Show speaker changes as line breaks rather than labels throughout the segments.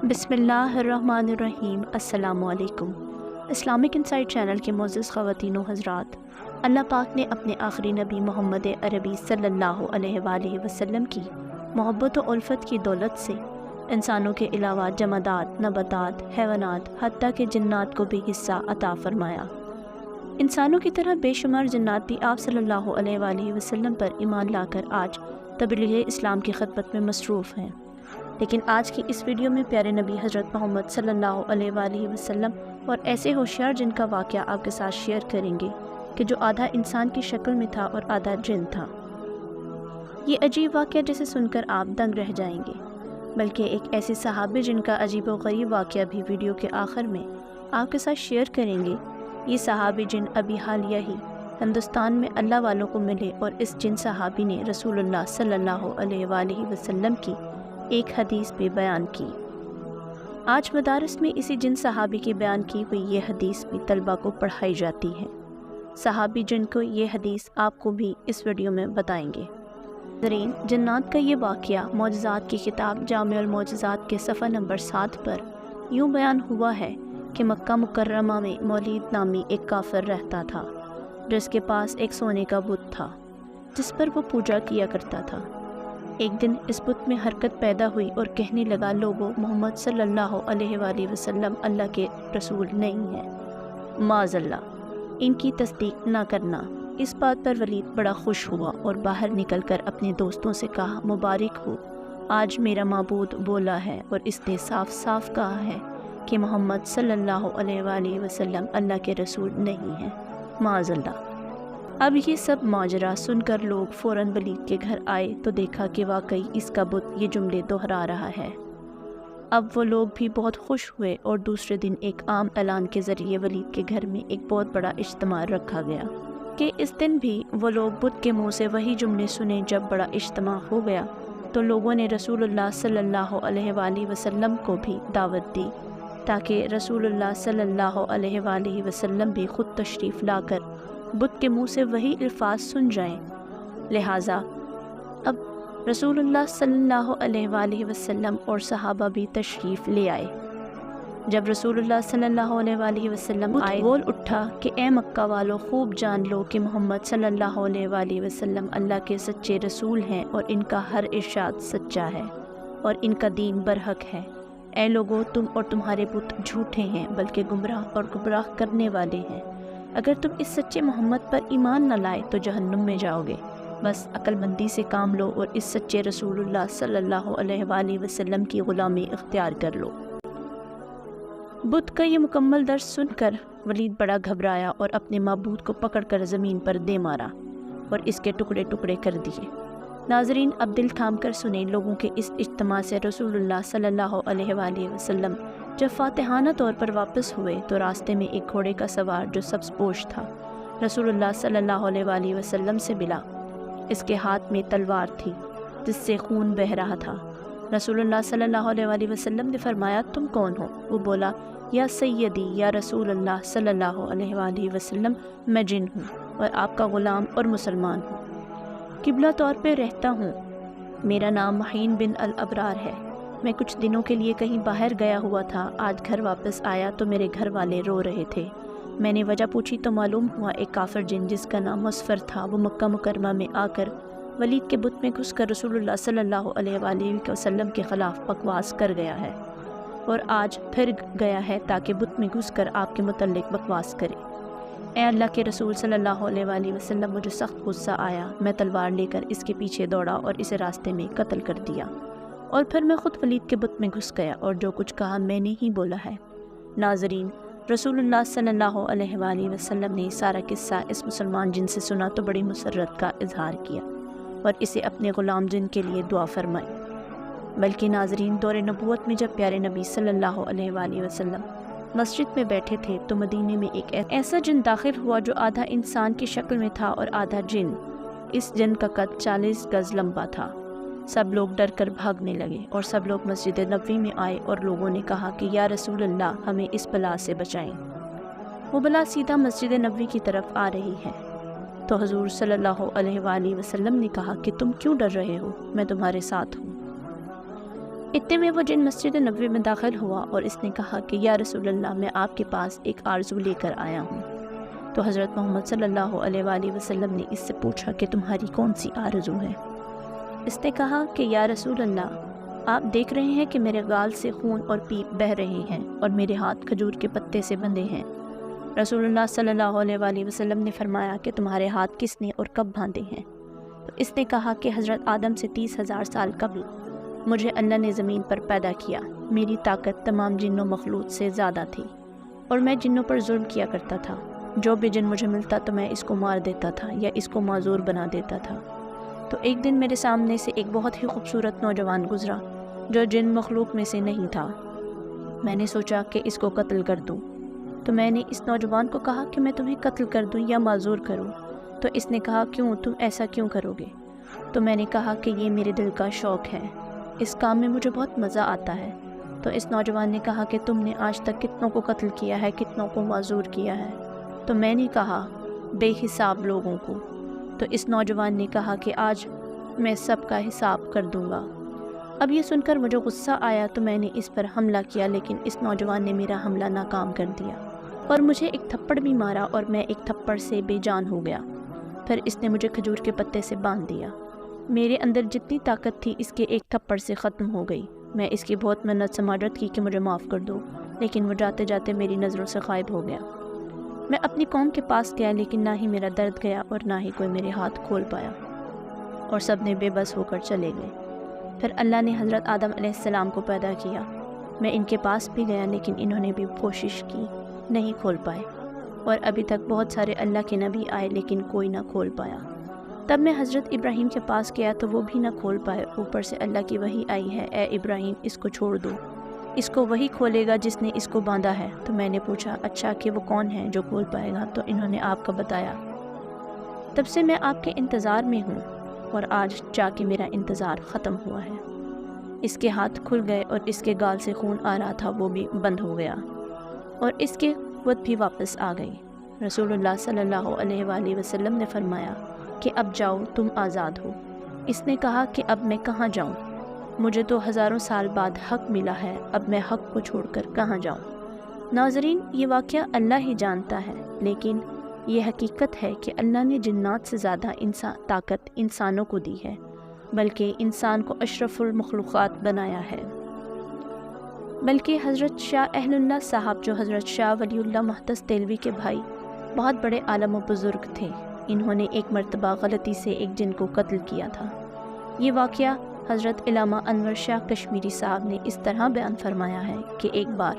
بسم اللہ الرحمن الرحیم۔ السلام علیکم۔ اسلامک انسائٹ چینل کے معزز خواتین و حضرات، اللہ پاک نے اپنے آخری نبی محمد عربی صلی اللہ علیہ وآلہ وسلم کی محبت و الفت کی دولت سے انسانوں کے علاوہ جمادات، نباتات، حیوانات، حتیٰ کہ جنات کو بھی حصہ عطا فرمایا۔ انسانوں کی طرح بے شمار جنات بھی آپ صلی اللہ علیہ وآلہ وسلم پر ایمان لا کر آج تبلیغ اسلام کی خدمت میں مصروف ہیں، لیکن آج کی اس ویڈیو میں پیارے نبی حضرت محمد صلی اللہ علیہ وآلہ وسلم اور ایسے ہوشیار جن کا واقعہ آپ کے ساتھ شیئر کریں گے کہ جو آدھا انسان کی شکل میں تھا اور آدھا جن تھا۔ یہ عجیب واقعہ جسے سن کر آپ دنگ رہ جائیں گے، بلکہ ایک ایسے صحابی جن کا عجیب و غریب واقعہ بھی ویڈیو کے آخر میں آپ کے ساتھ شیئر کریں گے۔ یہ صحابی جن ابھی حالیہ ہی ہندوستان میں اللہ والوں کو ملے اور اس جن صحابی نے رسول اللہ صلی اللہ علیہ وآلہ وسلم کی ایک حدیث بھی بیان کی۔ آج مدارس میں اسی جن صحابی کی بیان کی ہوئی یہ حدیث بھی طلبہ کو پڑھائی جاتی ہے۔ صحابی جن کو یہ حدیث آپ کو بھی اس ویڈیو میں بتائیں گے۔ ناظرین، جنات کا یہ واقعہ معجزات کی کتاب جامع المعجزات کے صفحہ نمبر 7 پر یوں بیان ہوا ہے کہ مکہ مکرمہ میں مولید نامی ایک کافر رہتا تھا، جس کے پاس ایک سونے کا بت تھا جس پر وہ پوجا کیا کرتا تھا۔ ایک دن اس بت میں حرکت پیدا ہوئی اور کہنے لگا، لوگو، محمد صلی اللہ علیہ وآلہ وسلم اللہ کے رسول نہیں ہیں، معاذ اللہ، ان کی تصدیق نہ کرنا۔ اس بات پر ولید بڑا خوش ہوا اور باہر نکل کر اپنے دوستوں سے کہا، مبارک ہو، آج میرا معبود بولا ہے اور اس نے صاف صاف کہا ہے کہ محمد صلی اللہ علیہ وآلہ وسلم اللہ کے رسول نہیں ہیں، معاذ اللہ۔ اب یہ سب ماجرا سن کر لوگ فوراً ولید کے گھر آئے تو دیکھا کہ واقعی اس کا بت یہ جملے دہرا رہا ہے۔ اب وہ لوگ بھی بہت خوش ہوئے اور دوسرے دن ایک عام اعلان کے ذریعے ولید کے گھر میں ایک بہت بڑا اجتماع رکھا گیا کہ اس دن بھی وہ لوگ بت کے منہ سے وہی جملے سنے۔ جب بڑا اجتماع ہو گیا تو لوگوں نے رسول اللہ صلی اللہ علیہ وآلہ وسلم کو بھی دعوت دی تاکہ رسول اللہ صلی اللہ علیہ وآلہ وسلم بھی خود تشریف لا کر بت کے منہ سے وہی الفاظ سن جائیں۔ لہٰذا اب رسول اللہ صلی اللہ علیہ وآلہ وسلم اور صحابہ بھی تشریف لے آئے۔ جب رسول اللہ صلی اللہ علیہ وآلہ وسلم آئے، بول اٹھا کہ اے مکہ والو، خوب جان لو کہ محمد صلی اللہ علیہ وآلہ وسلم اللہ کے سچے رسول ہیں اور ان کا ہر ارشاد سچا ہے اور ان کا دین برحق ہے۔ اے لوگو، تم اور تمہارے بت جھوٹے ہیں بلکہ گمراہ اور گمراہ کرنے والے ہیں۔ اگر تم اس سچے محمد پر ایمان نہ لائے تو جہنم میں جاؤ گے۔ بس عقل مندی سے کام لو اور اس سچے رسول اللہ صلی اللہ علیہ وآلہ وسلم کی غلامی اختیار کر لو۔ بت کا یہ مکمل درس سن کر ولید بڑا گھبرایا اور اپنے معبود کو پکڑ کر زمین پر دے مارا اور اس کے ٹکڑے ٹکڑے کر دیے۔ ناظرین، اب دل تھام کر سنیں، لوگوں کے اس اجتماع سے رسول اللہ صلی اللہ علیہ وآلہ وسلم جب فاتحانہ طور پر واپس ہوئے تو راستے میں ایک گھوڑے کا سوار جو سبز پوش تھا رسول اللہ صلی اللہ علیہ وآلہ وسلم سے ملا۔ اس کے ہاتھ میں تلوار تھی جس سے خون بہہ رہا تھا۔ رسول اللہ صلی اللہ علیہ وآلہ وسلم نے فرمایا، تم کون ہو؟ وہ بولا، یا سیدی، یا رسول اللہ صلی اللہ علیہ وآلہ وسلم، میں جن ہوں اور آپ کا غلام اور مسلمان ہوں، قبلہ طور پہ رہتا ہوں۔ میرا نام معین بن الابرار ہے۔ میں کچھ دنوں کے لیے کہیں باہر گیا ہوا تھا، آج گھر واپس آیا تو میرے گھر والے رو رہے تھے۔ میں نے وجہ پوچھی تو معلوم ہوا ایک کافر جن جس کا نام مصفر تھا وہ مکہ مکرمہ میں آ کر ولید کے بت میں گھس کر رسول اللہ صلی اللہ علیہ وآلہ وسلم کے خلاف بکواس کر گیا ہے اور آج پھر گیا ہے تاکہ بت میں گھس کر آپ کے متعلق بکواس کرے۔ اے اللہ کے رسول صلی اللہ علیہ وآلہ وسلم، مجھے سخت غصہ آیا، میں تلوار لے کر اس کے پیچھے دوڑا اور اسے راستے میں قتل کر دیا، اور پھر میں خود ولید کے بت میں گھس گیا اور جو کچھ کہا میں نے ہی بولا ہے۔ ناظرین، رسول اللہ صلی اللہ علیہ وآلہ وسلم نے سارا قصہ اس مسلمان جن سے سنا تو بڑی مسرت کا اظہار کیا اور اسے اپنے غلام جن کے لیے دعا فرمائی۔ بلکہ ناظرین، دور نبوت میں جب پیارے نبی صلی اللہ علیہ وآلہ وسلم مسجد میں بیٹھے تھے تو مدینے میں ایک ایسا جن داخل ہوا جو آدھا انسان کی شکل میں تھا اور آدھا جن۔ اس جن کا قد 40 گز لمبا تھا۔ سب لوگ ڈر کر بھاگنے لگے اور سب لوگ مسجد نبوی میں آئے اور لوگوں نے کہا کہ یا رسول اللہ، ہمیں اس بلا سے بچائیں۔ وہ بلا سیدھا مسجد نبوی کی طرف آ رہی ہے۔ تو حضور صلی اللہ علیہ وآلہ وسلم نے کہا کہ تم کیوں ڈر رہے ہو؟ میں تمہارے ساتھ ہوں۔ اتنے میں وہ جن مسجد نبوی میں داخل ہوا اور اس نے کہا کہ یا رسول اللہ، میں آپ کے پاس ایک آرزو لے کر آیا ہوں۔ تو حضرت محمد صلی اللہ علیہ وآلہ وسلم نے اس سے پوچھا کہ تمہاری کون سی آرزو ہے؟ اس نے کہا کہ یا رسول اللہ، آپ دیکھ رہے ہیں کہ میرے گال سے خون اور پیپ بہہ رہے ہیں اور میرے ہاتھ کھجور کے پتے سے بندھے ہیں۔ رسول اللہ صلی اللہ علیہ وآلہ وسلم نے فرمایا کہ تمہارے ہاتھ کس نے اور کب باندھے ہیں؟ تو اس نے کہا کہ حضرت آدم سے 30,000 سال قبل مجھے اللہ نے زمین پر پیدا کیا۔ میری طاقت تمام جن و مخلوق سے زیادہ تھی اور میں جنوں پر ظلم کیا کرتا تھا۔ جو بھی جن مجھے ملتا تو میں اس کو مار دیتا تھا یا اس کو معذور بنا دیتا تھا۔ تو ایک دن میرے سامنے سے ایک بہت ہی خوبصورت نوجوان گزرا جو جن مخلوق میں سے نہیں تھا۔ میں نے سوچا کہ اس کو قتل کر دوں، تو میں نے اس نوجوان کو کہا کہ میں تمہیں قتل کر دوں یا معذور کروں؟ تو اس نے کہا کیوں، تم ایسا کیوں کرو گے؟ تو میں نے کہا کہ یہ میرے دل کا شوق ہے، اس کام میں مجھے بہت مزہ آتا ہے۔ تو اس نوجوان نے کہا کہ تم نے آج تک کتنوں کو قتل کیا ہے، کتنوں کو معذور کیا ہے؟ تو میں نے کہا بے حساب لوگوں کو۔ تو اس نوجوان نے کہا کہ آج میں سب کا حساب کر دوں گا۔ اب یہ سن کر مجھے غصہ آیا تو میں نے اس پر حملہ کیا، لیکن اس نوجوان نے میرا حملہ ناکام کر دیا اور مجھے ایک تھپڑ بھی مارا اور میں ایک تھپڑ سے بے جان ہو گیا۔ پھر اس نے مجھے کھجور کے پتے سے باندھ دیا۔ میرے اندر جتنی طاقت تھی اس کے ایک تھپڑ سے ختم ہو گئی۔ میں اس کی بہت منت سماجت کی کہ مجھے معاف کر دو، لیکن وہ جاتے جاتے میری نظروں سے غائب ہو گیا۔ میں اپنی قوم کے پاس گیا، لیکن نہ ہی میرا درد گیا اور نہ ہی کوئی میرے ہاتھ کھول پایا، اور سب نے بے بس ہو کر چلے گئے۔ پھر اللہ نے حضرت آدم علیہ السلام کو پیدا کیا۔ میں ان کے پاس بھی گیا، لیکن انہوں نے بھی کوشش کی، نہیں کھول پائے، اور ابھی تک بہت سارے اللہ کے نبی آئے لیکن کوئی نہ کھول پایا۔ تب میں حضرت ابراہیم کے پاس گیا تو وہ بھی نہ کھول پائے۔ اوپر سے اللہ کی وحی آئی ہے، اے ابراہیم اس کو چھوڑ دو، اس کو وہی کھولے گا جس نے اس کو باندھا ہے۔ تو میں نے پوچھا اچھا کہ وہ کون ہے جو کھول پائے گا؟ تو انہوں نے آپ کا بتایا۔ تب سے میں آپ کے انتظار میں ہوں، اور آج جا کے میرا انتظار ختم ہوا ہے۔ اس کے ہاتھ کھل گئے اور اس کے گال سے خون آ رہا تھا وہ بھی بند ہو گیا، اور اس کی قوت بھی واپس آ گئی۔ رسول اللہ صلی اللہ علیہ وآلہ وسلم نے فرمایا کہ اب جاؤ، تم آزاد ہو۔ اس نے کہا کہ اب میں کہاں جاؤں؟ مجھے تو ہزاروں سال بعد حق ملا ہے، اب میں حق کو چھوڑ کر کہاں جاؤں؟ ناظرین، یہ واقعہ اللہ ہی جانتا ہے، لیکن یہ حقیقت ہے کہ اللہ نے جنات سے زیادہ طاقت انسانوں کو دی ہے، بلکہ انسان کو اشرف المخلوقات بنایا ہے۔ بلکہ حضرت شاہ اہل اللہ صاحب، جو حضرت شاہ ولی اللہ محدث دہلوی کے بھائی، بہت بڑے عالم و بزرگ تھے۔ انہوں نے ایک مرتبہ غلطی سے ایک جن کو قتل کیا تھا۔ یہ واقعہ حضرت علامہ انور شاہ کشمیری صاحب نے اس طرح بیان فرمایا ہے کہ ایک بار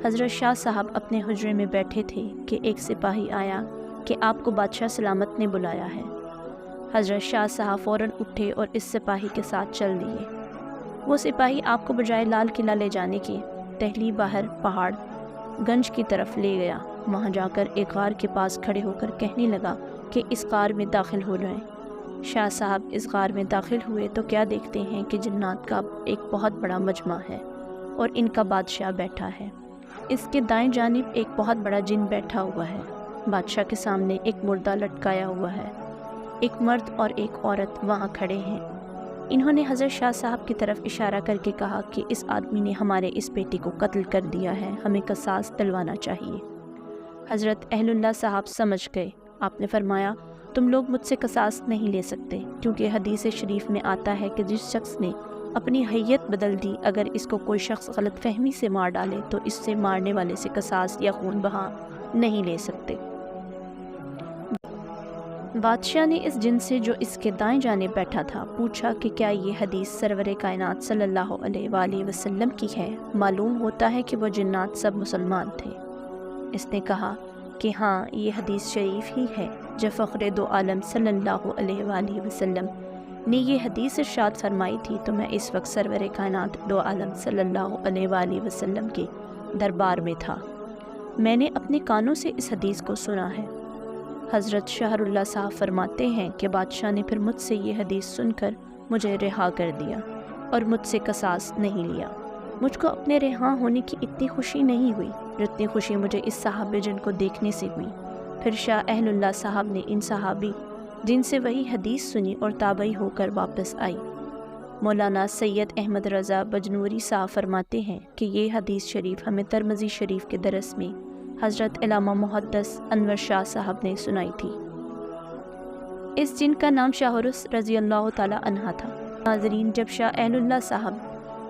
حضرت شاہ صاحب اپنے حجرے میں بیٹھے تھے کہ ایک سپاہی آیا کہ آپ کو بادشاہ سلامت نے بلایا ہے۔ حضرت شاہ صاحب فوراً اٹھے اور اس سپاہی کے ساتھ چل دیے۔ وہ سپاہی آپ کو بجائے لال قلعہ لے جانے کے دہلی باہر پہاڑ گنج کی طرف لے گیا۔ وہاں جا کر ایک غار کے پاس کھڑے ہو کر کہنے لگا کہ اس غار میں داخل ہو جائیں۔ شاہ صاحب اس غار میں داخل ہوئے تو کیا دیکھتے ہیں کہ جنات کا ایک بہت بڑا مجمع ہے اور ان کا بادشاہ بیٹھا ہے۔ اس کے دائیں جانب ایک بہت بڑا جن بیٹھا ہوا ہے۔ بادشاہ کے سامنے ایک مردہ لٹکایا ہوا ہے۔ ایک مرد اور ایک عورت وہاں کھڑے ہیں۔ انہوں نے حضرت شاہ صاحب کی طرف اشارہ کر کے کہا کہ اس آدمی نے ہمارے اس بیٹے کو قتل کر دیا ہے، ہمیں قصاص دلوانا چاہیے۔ حضرت اہل اللہ صاحب سمجھ گئے۔ آپ نے فرمایا تم لوگ مجھ سے قصاص نہیں لے سکتے، کیونکہ حدیث شریف میں آتا ہے کہ جس شخص نے اپنی حیت بدل دی، اگر اس کو کوئی شخص غلط فہمی سے مار ڈالے تو اس سے مارنے والے سے قصاص یا خون بہا نہیں لے سکتے۔ بادشاہ نے اس جن سے جو اس کے دائیں جانب بیٹھا تھا پوچھا کہ کیا یہ حدیث سرور کائنات صلی اللہ علیہ وآلہ وسلم کی ہے؟ معلوم ہوتا ہے کہ وہ جنات سب مسلمان تھے۔ اس نے کہا کہ ہاں، یہ حدیث شریف ہی ہے۔ جب فخر دو عالم صلی اللہ علیہ وآلہ وسلم نے یہ حدیث ارشاد فرمائی تھی تو میں اس وقت سرور کائنات دو عالم صلی اللہ علیہ وآلہ وسلم کے دربار میں تھا۔ میں نے اپنے کانوں سے اس حدیث کو سنا ہے۔ حضرت شاہ اللہ صاحب فرماتے ہیں کہ بادشاہ نے پھر مجھ سے یہ حدیث سن کر مجھے رہا کر دیا اور مجھ سے قصاص نہیں لیا۔ مجھ کو اپنے رہا ہونے کی اتنی خوشی نہیں ہوئی جتنی خوشی مجھے اس صحابہ جن کو دیکھنے سے ہوئی۔ پھر شاہ اہل اللہ صاحب نے ان صحابی جن سے وہی حدیث سنی اور تابعی ہو کر واپس آئی۔ مولانا سید احمد رضا بجنوری صاحب فرماتے ہیں کہ یہ حدیث شریف ہمیں ترمذی شریف کے درس میں حضرت علامہ محدث انور شاہ صاحب نے سنائی تھی۔ اس جن کا نام شاہ رس رضی اللہ تعالی عنہ تھا۔ ناظرین، جب شاہ اہل اللہ صاحب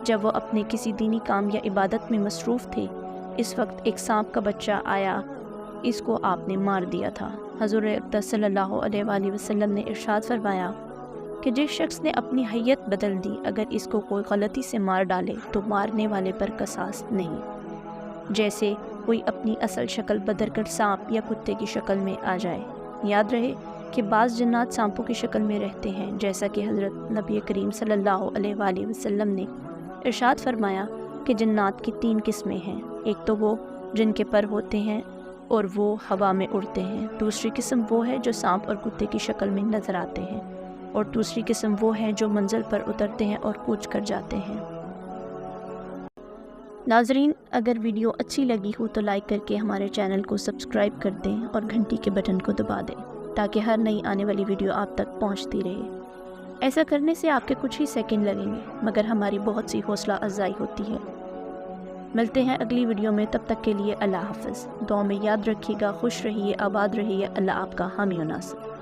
جب وہ اپنے کسی دینی کام یا عبادت میں مصروف تھے، اس وقت ایک سانپ کا بچہ آیا، اس کو آپ نے مار دیا تھا۔ حضور اقدس صلی اللہ علیہ وآلہ وسلم نے ارشاد فرمایا کہ جس شخص نے اپنی حیت بدل دی، اگر اس کو کوئی غلطی سے مار ڈالے تو مارنے والے پر قصاص نہیں، جیسے کوئی اپنی اصل شکل بدل کر سانپ یا کتے کی شکل میں آ جائے۔ یاد رہے کہ بعض جنات سانپوں کی شکل میں رہتے ہیں، جیسا کہ حضرت نبی کریم صلی اللہ علیہ وآلہ وسلم نے ارشاد فرمایا کہ جنات کی 3 قسمیں ہیں۔ ایک تو وہ جن کے پر ہوتے ہیں اور وہ ہوا میں اڑتے ہیں، دوسری قسم وہ ہے جو سانپ اور کتے کی شکل میں نظر آتے ہیں، اور دوسری قسم وہ ہیں جو منزل پر اترتے ہیں اور کوچ کر جاتے ہیں۔ ناظرین، اگر ویڈیو اچھی لگی ہو تو لائک کر کے ہمارے چینل کو سبسکرائب کر دیں اور گھنٹی کے بٹن کو دبا دیں تاکہ ہر نئی آنے والی ویڈیو آپ تک پہنچتی رہے۔ ایسا کرنے سے آپ کے کچھ ہی سیکنڈ لگیں گے، مگر ہماری بہت سی حوصلہ افزائی ہوتی ہے۔ ملتے ہیں اگلی ویڈیو میں، تب تک کے لیے اللہ حافظ۔ دعا میں یاد رکھیے گا، خوش رہیے، آباد رہیے، اللہ آپ کا حامی و ناصر۔